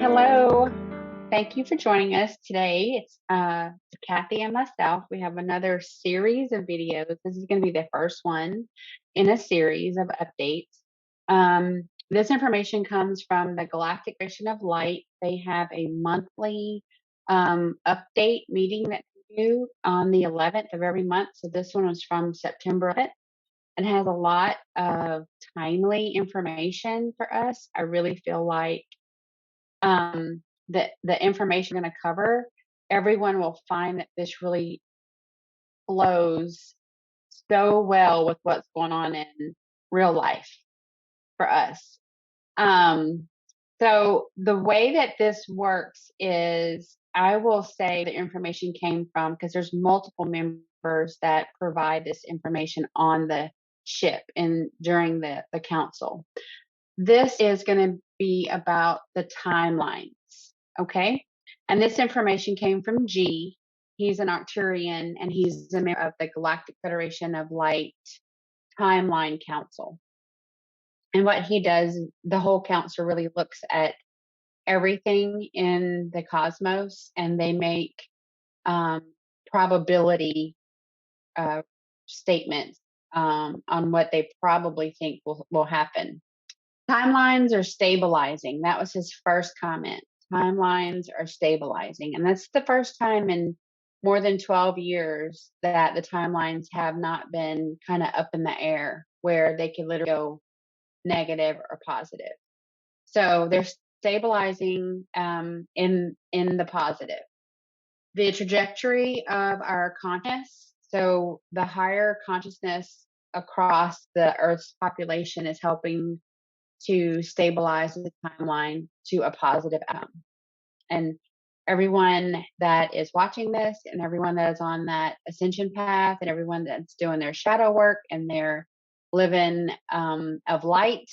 Hello. Thank you for joining us today. It's Kathi and myself. We have another series of videos. This is going to be the first one in a series of updates. This information comes from the Galactic Mission of Light. They have a monthly update meeting that they do on the 11th of every month. So this one was from September 11th and has a lot of timely information for us. I really feel like the information I'm going to cover, everyone will find that this really flows so well with what's going on in real life for us. So the way that this works is I will say the information came from, because there's multiple members that provide this information on the ship and during the council. This is going to be about the timelines. Okay. And this information came from G. He's an Arcturian and he's a member of the Galactic Federation of Light Timeline Council. And what he does, the whole council really looks at everything in the cosmos and they make probability statements on what they probably think will happen. Timelines are stabilizing. That was his first comment. Timelines are stabilizing. And that's the first time in more than 12 years that the timelines have not been kind of up in the air where they could literally go negative or positive. So they're stabilizing in the positive. The trajectory of our consciousness, so the higher consciousness across the Earth's population is helping to stabilize the timeline to a positive outcome. And everyone that is watching this and everyone that is on that ascension path and everyone that's doing their shadow work and they're living of light,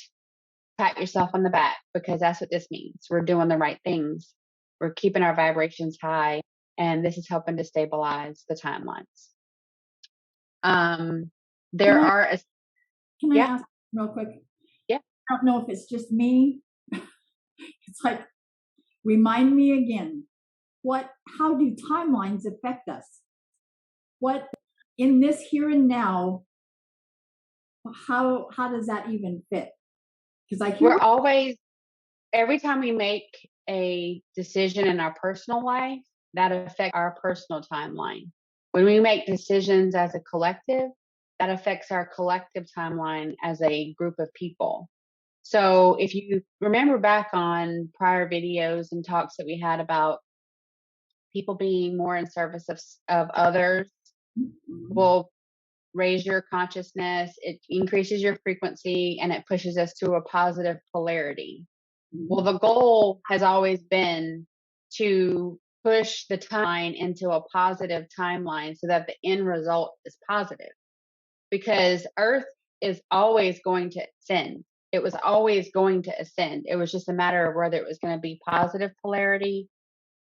pat yourself on the back, because that's what this means. We're doing the right things. We're keeping our vibrations high, and this is helping to stabilize the timelines. Can I ask real quick? Yeah. I don't know if it's just me. It's like, remind me again, how do timelines affect us? What in this here and now, how does that even fit? Because we're always, every time we make a decision in our personal life, that affects our personal timeline. When we make decisions as a collective, that affects our collective timeline as a group of people. So if you remember back on prior videos and talks that we had about people being more in service of others, will raise your consciousness, it increases your frequency, and it pushes us to a positive polarity. Well, the goal has always been to push the timeline into a positive timeline so that the end result is positive. Because Earth is always going to ascend. It was always going to ascend. It was just a matter of whether it was going to be positive polarity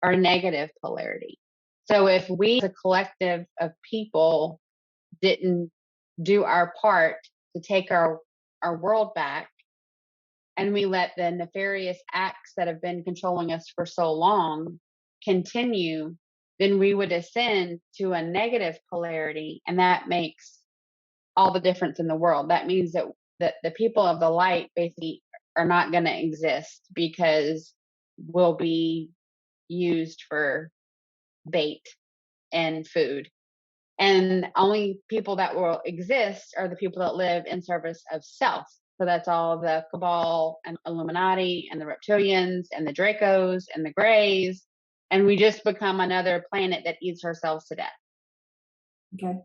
or negative polarity. So if we as a collective of people didn't do our part to take our world back, and we let the nefarious acts that have been controlling us for so long continue, then we would ascend to a negative polarity, and that makes all the difference in the world. That means that the people of the light basically are not going to exist because we'll be used for bait and food. And only people that will exist are the people that live in service of self. So that's all the Cabal and Illuminati and the Reptilians and the Dracos and the Greys. And we just become another planet that eats ourselves to death. Okay.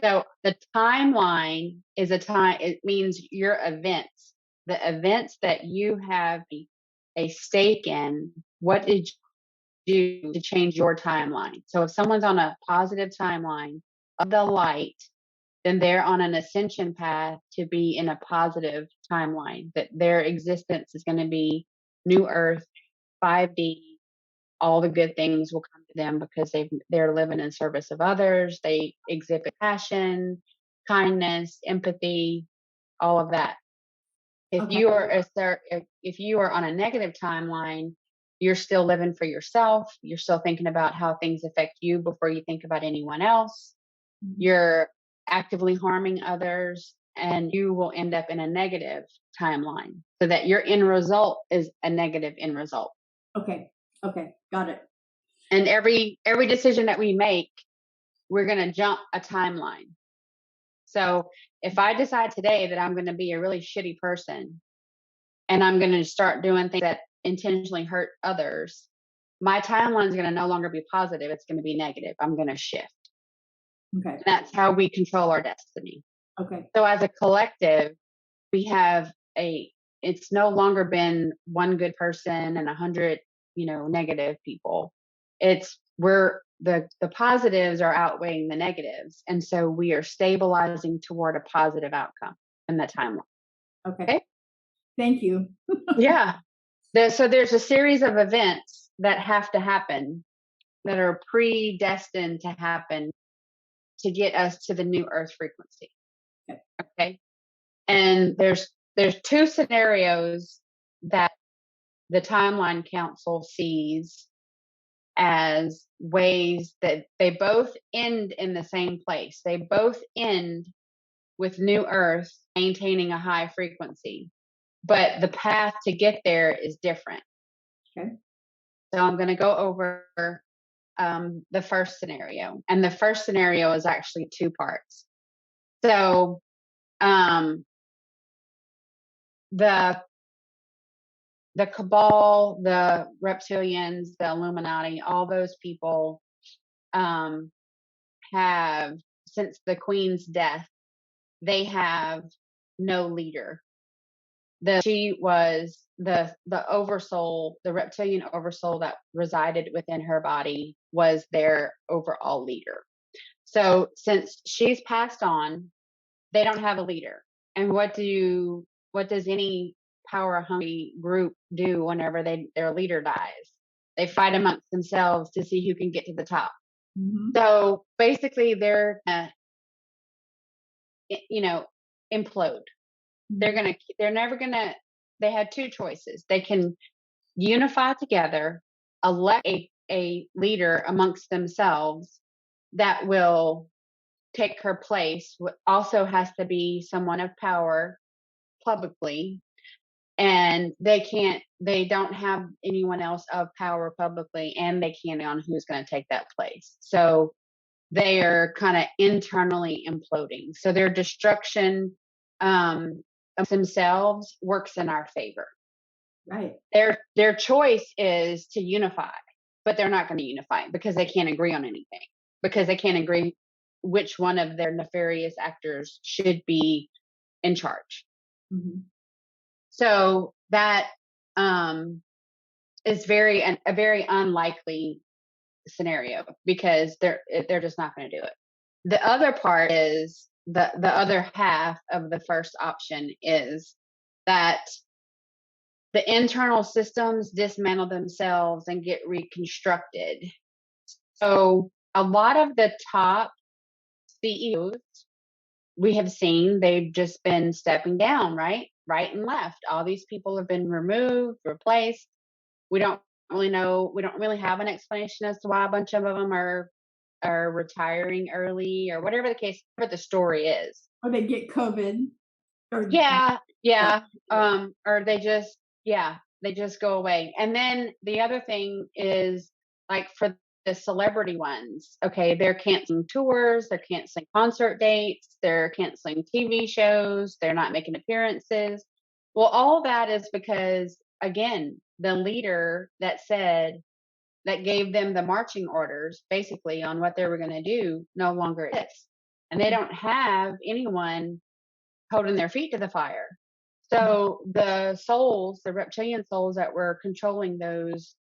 So the timeline is it means your events, the events that you have a stake in. What did you do to change your timeline? So if someone's on a positive timeline of the light, then they're on an ascension path to be in a positive timeline, that their existence is going to be new earth, 5D, all the good things will come to them because they're living in service of others. They exhibit passion, kindness, empathy, all of that. If you are on a negative timeline, you're still living for yourself. You're still thinking about how things affect you before you think about anyone else. You're actively harming others, and you will end up in a negative timeline, so that your end result is a negative end result. Okay. Okay. Got it. And every decision that we make, we're going to jump a timeline. So if I decide today that I'm going to be a really shitty person and I'm going to start doing things that intentionally hurt others, my timeline is going to no longer be positive. It's going to be negative. I'm going to shift. Okay. And that's how we control our destiny. Okay. So as a collective, we have it's no longer been one good person and 100, negative people. The positives are outweighing the negatives. And so we are stabilizing toward a positive outcome in the timeline. Okay. Thank you. Yeah. So there's a series of events that have to happen that are predestined to happen to get us to the new earth frequency. Okay. And there's two scenarios that the timeline council sees as ways that they both end in the same place. They both end with new earth maintaining a high frequency, but the path to get there is different. Okay. So I'm going to go over the first scenario, and the first scenario is actually two parts. So the cabal, the reptilians, the Illuminati, all those people have, since the queen's death, they have no leader. She was the oversoul, the reptilian oversoul that resided within her body was their overall leader. So since she's passed on, they don't have a leader. And what does any power hungry group do whenever their leader dies? They fight amongst themselves to see who can get to the top. Mm-hmm. So basically they're implode. Mm-hmm. They had two choices. They can unify together, elect a leader amongst themselves that will take her place. Also has to be someone of power publicly, and they don't have anyone else of power publicly, and they can't on who's going to take that place. So they are kind of internally imploding. So their destruction of themselves works in our favor. Right. Their choice is to unify, but they're not going to unify because they can't agree on anything, because they can't agree which one of their nefarious actors should be in charge. Mm-hmm. So that is a very unlikely scenario, because they're just not going to do it. The other part is the other half of the first option is that the internal systems dismantle themselves and get reconstructed. So a lot of the top CEOs we have seen, they've just been stepping down, right and left. All these people have been removed, replaced. We don't really know. We don't really have an explanation as to why a bunch of them are retiring early, or whatever the case, what the story is. Or they get COVID. Or they just go away. And then the other thing is, like, for the celebrity ones, okay, they're canceling tours, they're canceling concert dates, they're canceling TV shows, they're not making appearances. Well, all that is because, again, the leader that gave them the marching orders basically on what they were going to do no longer exists. And they don't have anyone holding their feet to the fire. So the souls, the reptilian souls that were controlling those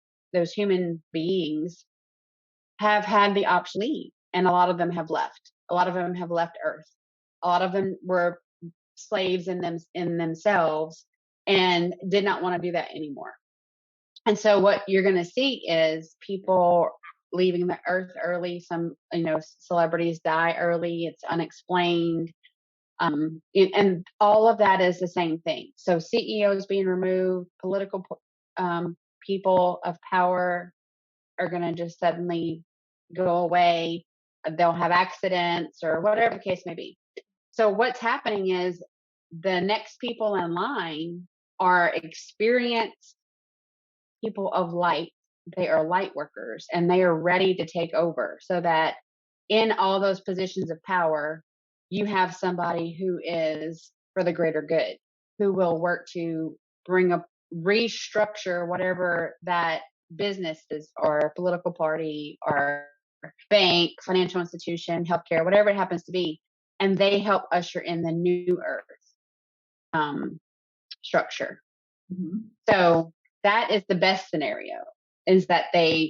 human beings, have had the option to leave, and a lot of them have left. A lot of them have left Earth. A lot of them were slaves in themselves and did not want to do that anymore. And so what you're going to see is people leaving the Earth early. Some, celebrities die early. It's unexplained. And all of that is the same thing. So CEOs being removed, political people of power are going to just suddenly go away. They'll have accidents or whatever the case may be. So what's happening is the next people in line are experienced people of light. They are light workers, and they are ready to take over, so that in all those positions of power, you have somebody who is for the greater good, who will work to restructure whatever that business is, or political party, or bank, financial institution, healthcare, whatever it happens to be. And they help usher in the new earth structure. Mm-hmm. So that is the best scenario, is that the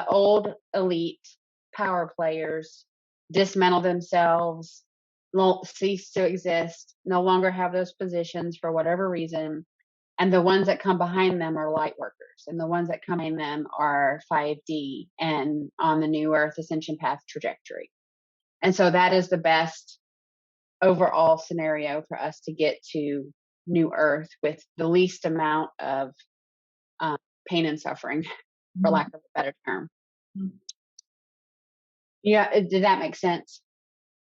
old elite power players dismantle themselves, cease to exist, no longer have those positions for whatever reason. And the ones that come behind them are light workers. And the ones that come in them are 5D and on the new earth ascension path trajectory. And so that is the best overall scenario for us to get to new earth with the least amount of pain and suffering, for lack of a better term. Mm-hmm. Yeah, did that make sense?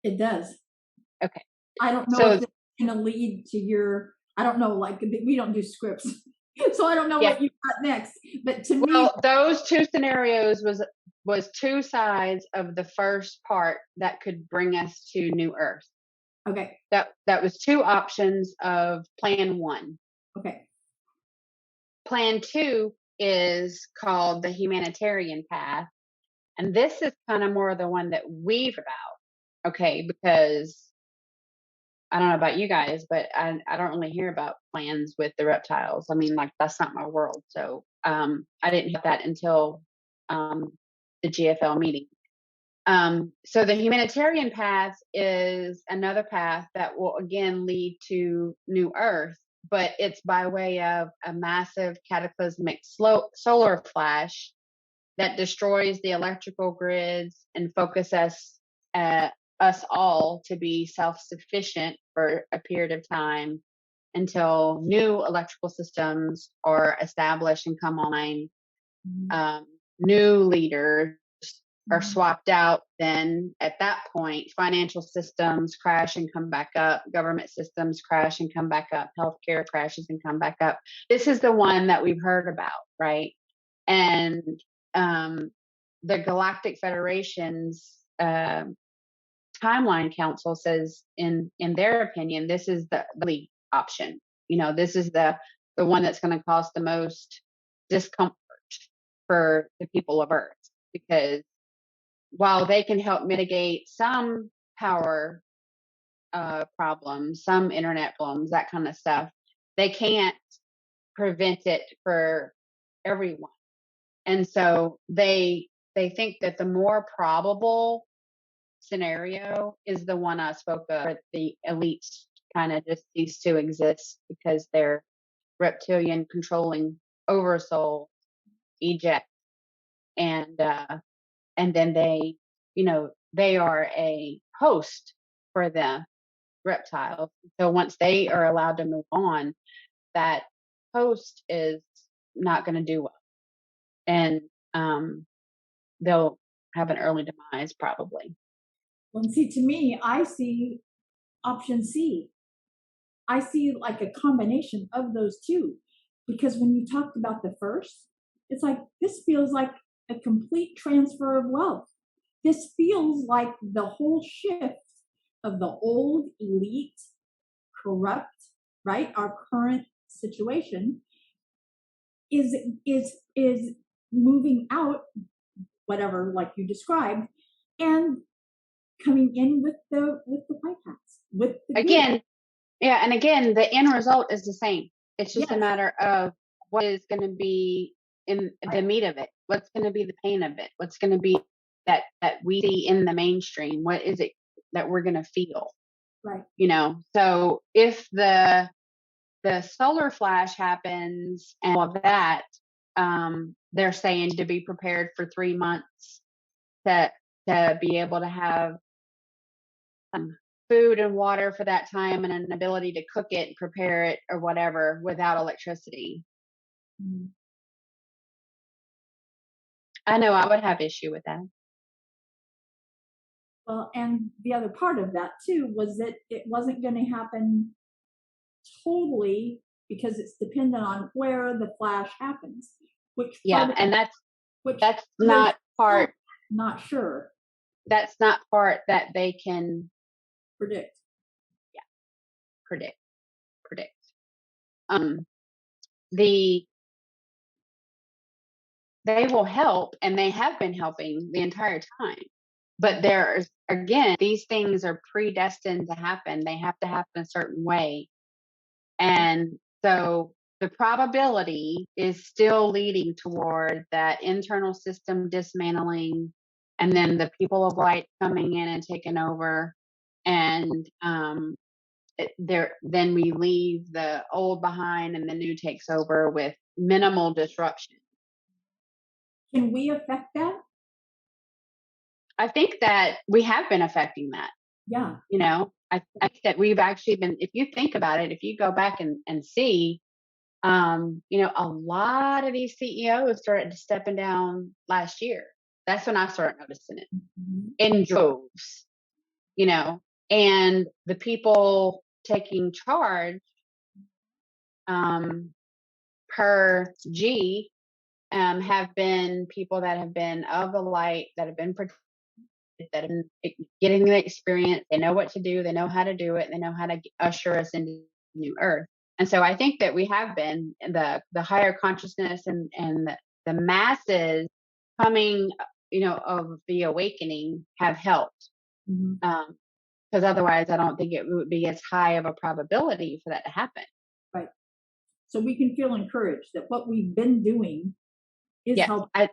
It does. Okay. I don't know if it's going to lead to your, I don't know, like we don't do scripts. So I don't know what you got next. But to me, those two scenarios was two sides of the first part that could bring us to new earth. Okay. That was two options of plan one. Okay. Plan two is called the humanitarian path. And this is kind of more the one that we've about. Okay, because I don't know about you guys, but I don't really hear about plans with the reptiles. I mean, like, that's not my world. So I didn't have that until the GFL meeting. So the humanitarian path is another path that will again lead to new earth, but it's by way of a massive cataclysmic solar flash that destroys the electrical grids and focuses us all to be self-sufficient for a period of time until new electrical systems are established and come online. New leaders are swapped out. Then at that point, financial systems crash and come back up. Government systems crash and come back up. Healthcare crashes and come back up. This is the one that we've heard about, right? And the Galactic Federation's timeline council says, in their opinion, this is the lead option. This is the one that's going to cause the most discomfort for the people of Earth, because while they can help mitigate some power problems, some internet problems, that kind of stuff, they can't prevent it for everyone. And so they think that the more probable scenario is the one I spoke of, where the elites kind of just cease to exist because their reptilian controlling oversoul eject, and then they are a host for the reptiles. So once they are allowed to move on, that host is not going to do well, and they'll have an early demise probably. Well, see, to me, I see option C. I see like a combination of those two, because when you talked about the first, it's like, this feels like a complete transfer of wealth. This feels like the whole shift of the old elite, corrupt, right? Our current situation is moving out, whatever, like you described, and coming in with the white hats, with the again good. Yeah, and again, the end result is the same. It's just a matter of what is going to be in the meat of it. What's going to be the pain of it? What's going to be that we see in the mainstream? What is it that we're going to feel? Right. So if the solar flash happens and all of that, they're saying to be prepared for 3 months to be able to have food and water for that time, and an ability to cook it and prepare it or whatever without electricity. Mhm. I know I would have issue with that. Well, and the other part of that too was that it wasn't going to happen totally because it's dependent on where the flash happens. Which Yeah, and which that's not part. Not sure. That's not part that they can predict. Yeah, predict. They will help, and they have been helping the entire time. But there's, again, these things are predestined to happen. They have to happen a certain way. And so the probability is still leading toward that internal system dismantling, and then the people of light coming in and taking over. And then we leave the old behind and the new takes over with minimal disruption. Can we affect that? I think that we have been affecting that. Yeah. I think that we've actually been, if you think about it, if you go back and see, a lot of these CEOs started stepping down last year. That's when I started noticing it in droves, and the people taking charge, per G, have been people that have been of the light, that have been protected, that have been getting the experience. They know what to do. They know how to do it. They know how to usher us into new earth. And so I think that we have been the higher consciousness and the masses coming, of the awakening have helped. Because otherwise, I don't think it would be as high of a probability for that to happen. Right. So we can feel encouraged that what we've been doing is helping.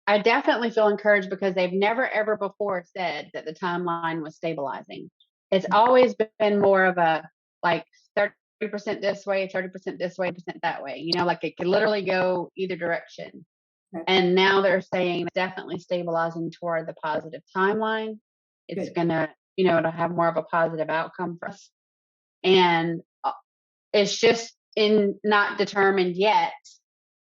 I definitely feel encouraged because they've never ever before said that the timeline was stabilizing. It's always been more of a 30% this way, 30% this way, 30% that way. Like it could literally go either direction. Okay. And now they're saying it's definitely stabilizing toward the positive timeline. It's gonna, it'll have more of a positive outcome for us. And it's just not determined yet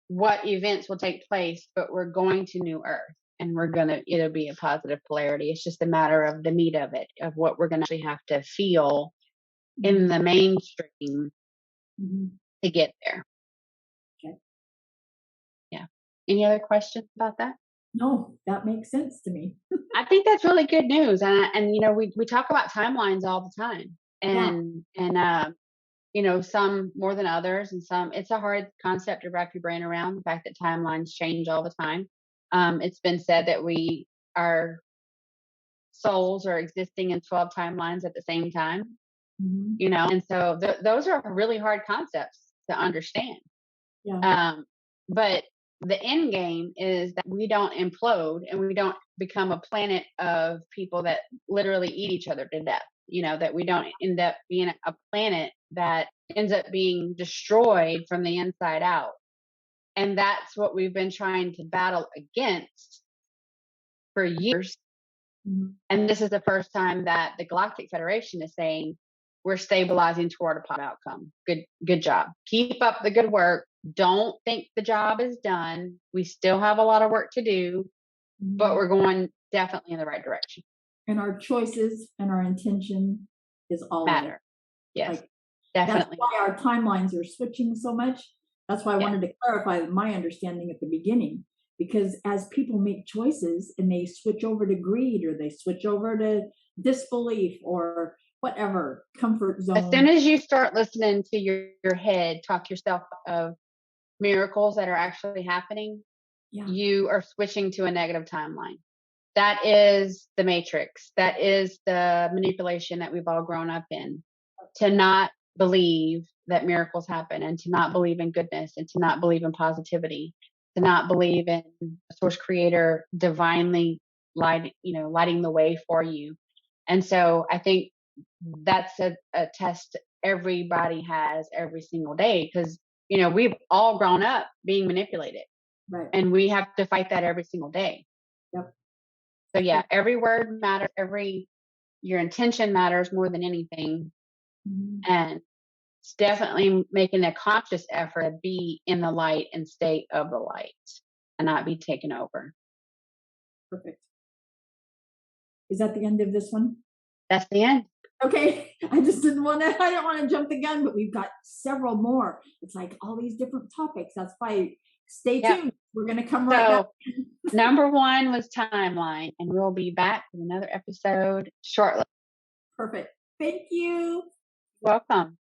what events will take place, but we're going to new earth, and it'll be a positive polarity. It's just a matter of the meat of it, of what we're going to actually have to feel in the mainstream to get there. Okay. Yeah. Any other questions about that? No, that makes sense to me. I think that's really good news. And we talk about timelines all the time, and some more than others, and some, it's a hard concept to wrap your brain around, the fact that timelines change all the time. It's been said that our souls are existing in 12 timelines at the same time, and so those are really hard concepts to understand. Yeah. But the end game is that we don't implode and we don't become a planet of people that literally eat each other to death. That we don't end up being a planet that ends up being destroyed from the inside out. And that's what we've been trying to battle against for years. And this is the first time that the Galactic Federation is saying, we're stabilizing toward a positive outcome. Good job. Keep up the good work. Don't think the job is done. We still have a lot of work to do, but we're going definitely in the right direction. And our choices and our intention is all matter. Yes, definitely. That's why our timelines are switching so much. That's why I wanted to clarify my understanding at the beginning, because as people make choices and they switch over to greed, or they switch over to disbelief, or whatever, comfort zone. As soon as you start listening to your head talk yourself of miracles that are actually happening, you are switching to a negative timeline. That is the matrix. That is the manipulation that we've all grown up in, to not believe that miracles happen, and to not believe in goodness, and to not believe in positivity, to not believe in a source creator divinely lighting the way for you. And so I think that's a test everybody has every single day, because we've all grown up being manipulated, right? And we have to fight that every single day. Yep. So every word matters. Your intention matters more than anything. And it's definitely making a conscious effort to be in the light and state of the light and not be taken over. Perfect. Is that the end of this one? That's the end. Okay. I didn't want to jump the gun, but we've got several more. It's like all these different topics. That's why stay tuned. We're going to come right back. Number 1 was timeline, and we'll be back with another episode shortly. Perfect. Thank you. Welcome.